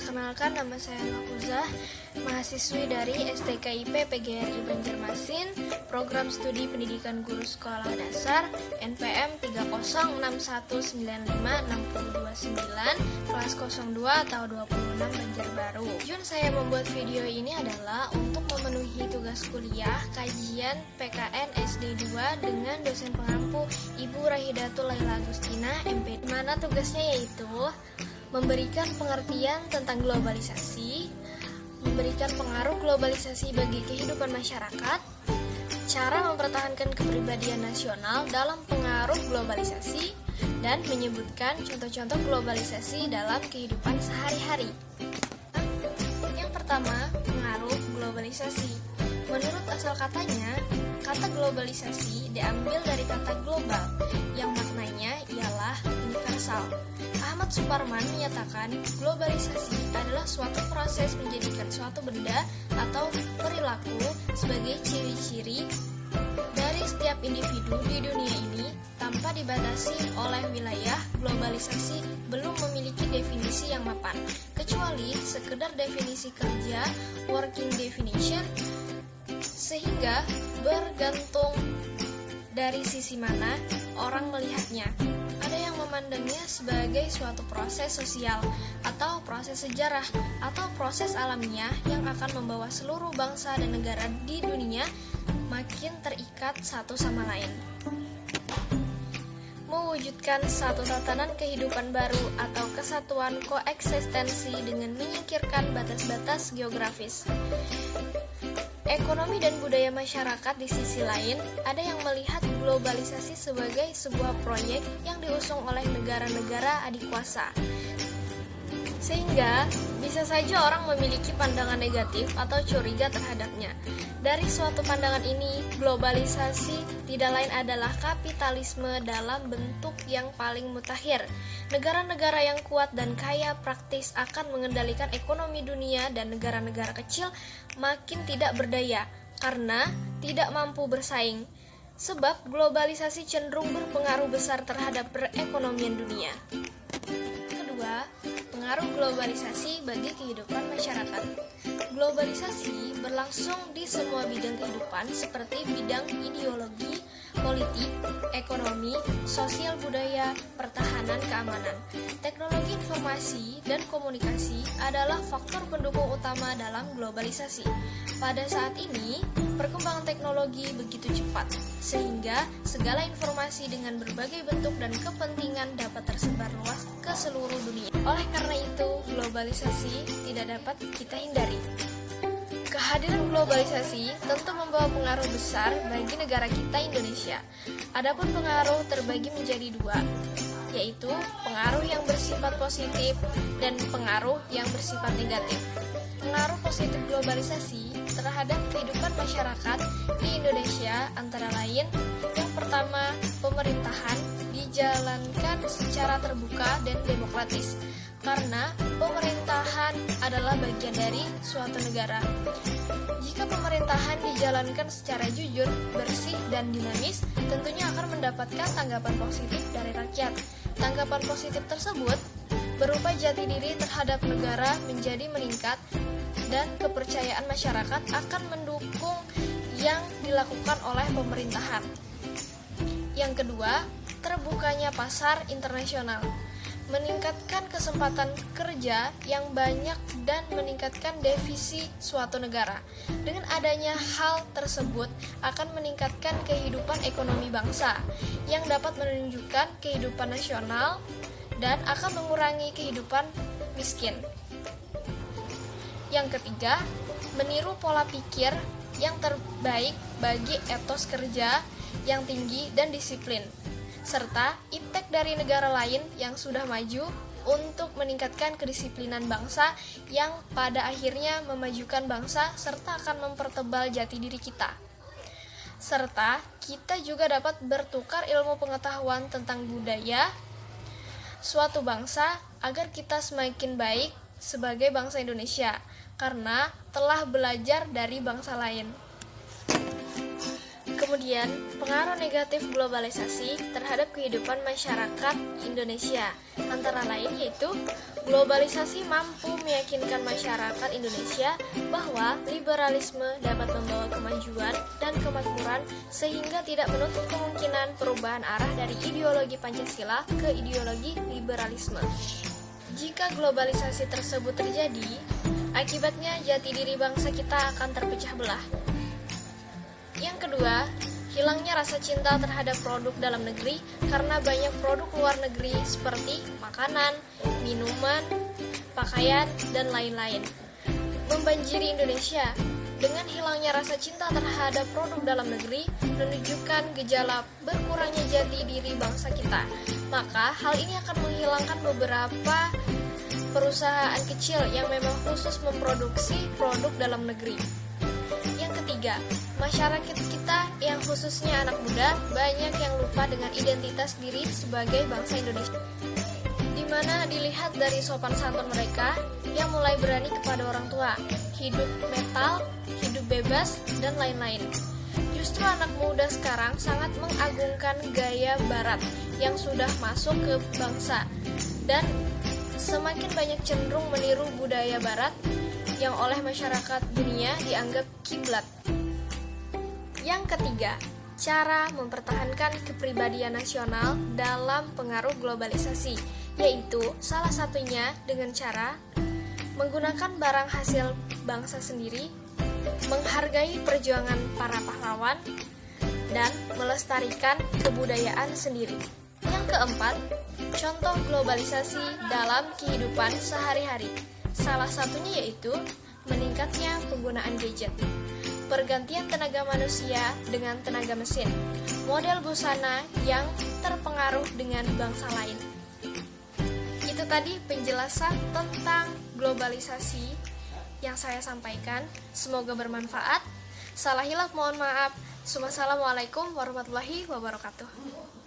Perkenalkan, nama saya Nafuzah, mahasiswi dari STKIP PGRI Banjarmasin, Program Studi Pendidikan Guru Sekolah Dasar, NPM 301695629, kelas 02 atau 26 Banjarbaru. Tujuan saya membuat video ini adalah untuk memenuhi tugas kuliah kajian PKN SD 2 dengan dosen pengampu Ibu Rahidatul Laila Agustina, MP, di mana tugasnya yaitu memberikan pengertian tentang globalisasi, memberikan pengaruh globalisasi bagi kehidupan masyarakat, cara mempertahankan kepribadian nasional dalam pengaruh globalisasi, dan menyebutkan contoh-contoh globalisasi dalam kehidupan sehari-hari. Yang pertama, pengaruh globalisasi. Menurut asal katanya, kata globalisasi diambil dari kata global, yang maknanya ialah universal. Ahmad Suparman menyatakan globalisasi adalah suatu proses menjadikan suatu benda atau perilaku sebagai ciri-ciri dari setiap individu di dunia ini tanpa dibatasi oleh wilayah. Globalisasi belum memiliki definisi yang mapan, kecuali sekedar definisi kerja, working definition, sehingga bergantung dari sisi mana orang melihatnya. Ada yang memandangnya sebagai suatu proses sosial atau proses sejarah atau proses alamiah yang akan membawa seluruh bangsa dan negara di dunia makin terikat satu sama lain, mewujudkan satu tatanan kehidupan baru atau kesatuan koeksistensi dengan menyingkirkan batas-batas geografis. Ekonomi dan budaya masyarakat di sisi lain, ada yang melihat globalisasi sebagai sebuah proyek yang diusung oleh negara-negara adikuasa. Sehingga bisa saja orang memiliki pandangan negatif atau curiga terhadapnya. Dari suatu pandangan ini, globalisasi tidak lain adalah kapitalisme dalam bentuk yang paling mutakhir. Negara-negara yang kuat dan kaya praktis akan mengendalikan ekonomi dunia dan negara-negara kecil makin tidak berdaya karena tidak mampu bersaing. Sebab globalisasi cenderung berpengaruh besar terhadap perekonomian dunia. Kedua, pengaruh globalisasi bagi kehidupan masyarakat. Globalisasi berlangsung di semua bidang kehidupan seperti bidang ideologi, politik, ekonomi, sosial budaya, pertahanan, keamanan. Teknologi informasi dan komunikasi adalah faktor pendukung utama dalam globalisasi. Pada saat ini, perkembangan teknologi begitu cepat, sehingga segala informasi dengan berbagai bentuk dan kepentingan dapat tersebar luas ke seluruh dunia. Oleh karena itu, globalisasi tidak dapat kita hindari. Kehadiran globalisasi tentu membawa pengaruh besar bagi negara kita Indonesia. Adapun pengaruh terbagi menjadi dua, yaitu pengaruh yang bersifat positif dan pengaruh yang bersifat negatif. Pengaruh positif globalisasi terhadap kehidupan masyarakat di Indonesia antara lain: yang pertama, pemerintahan dijalankan secara terbuka dan demokratis, karena pemerintahan adalah bagian dari suatu negara. Jika pemerintahan dijalankan secara jujur, bersih, dan dinamis, tentunya akan mendapatkan tanggapan positif dari rakyat. Tanggapan positif tersebut berupa jati diri terhadap negara menjadi meningkat, dan kepercayaan masyarakat akan mendukung yang dilakukan oleh pemerintahan. Yang kedua, terbukanya pasar internasional, meningkatkan kesempatan kerja yang banyak dan meningkatkan devisi suatu negara. Dengan adanya hal tersebut akan meningkatkan kehidupan ekonomi bangsa yang dapat menunjukkan kehidupan nasional dan akan mengurangi kehidupan miskin. Yang ketiga, meniru pola pikir yang terbaik bagi etos kerja yang tinggi dan disiplin, serta iptek dari negara lain yang sudah maju untuk meningkatkan kedisiplinan bangsa yang pada akhirnya memajukan bangsa serta akan mempertebal jati diri kita. Serta kita juga dapat bertukar ilmu pengetahuan tentang budaya suatu bangsa agar kita semakin baik sebagai bangsa Indonesia karena telah belajar dari bangsa lain. Kemudian, pengaruh negatif globalisasi terhadap kehidupan masyarakat Indonesia antara lain yaitu globalisasi mampu meyakinkan masyarakat Indonesia bahwa liberalisme dapat membawa kemajuan dan kemakmuran sehingga tidak menutup kemungkinan perubahan arah dari ideologi Pancasila ke ideologi liberalisme. Jika globalisasi tersebut terjadi, akibatnya jati diri bangsa kita akan terpecah belah. Yang kedua, hilangnya rasa cinta terhadap produk dalam negeri karena banyak produk luar negeri seperti makanan, minuman, pakaian, dan lain-lain membanjiri Indonesia. Dengan hilangnya rasa cinta terhadap produk dalam negeri menunjukkan gejala berkurangnya jati diri bangsa kita. Maka hal ini akan menghilangkan beberapa perusahaan kecil yang memang khusus memproduksi produk dalam negeri. Yang ketiga, masyarakat kita yang khususnya anak muda banyak yang lupa dengan identitas diri sebagai bangsa Indonesia, di mana dilihat dari sopan santun mereka yang mulai berani kepada orang tua, hidup metal, hidup bebas, dan lain-lain. Justru anak muda sekarang sangat mengagungkan gaya barat yang sudah masuk ke bangsa dan semakin banyak cenderung meniru budaya barat yang oleh masyarakat dunia dianggap kiblat. Yang ketiga, cara mempertahankan kepribadian nasional dalam pengaruh globalisasi, yaitu salah satunya dengan cara menggunakan barang hasil bangsa sendiri, menghargai perjuangan para pahlawan, dan melestarikan kebudayaan sendiri. Yang keempat, contoh globalisasi dalam kehidupan sehari-hari. Salah satunya yaitu meningkatnya penggunaan gadget, pergantian tenaga manusia dengan tenaga mesin, model busana yang terpengaruh dengan bangsa lain. Itu tadi penjelasan tentang globalisasi yang saya sampaikan. Semoga bermanfaat. Salah hilaf mohon maaf. Wassalamualaikum warahmatullahi wabarakatuh.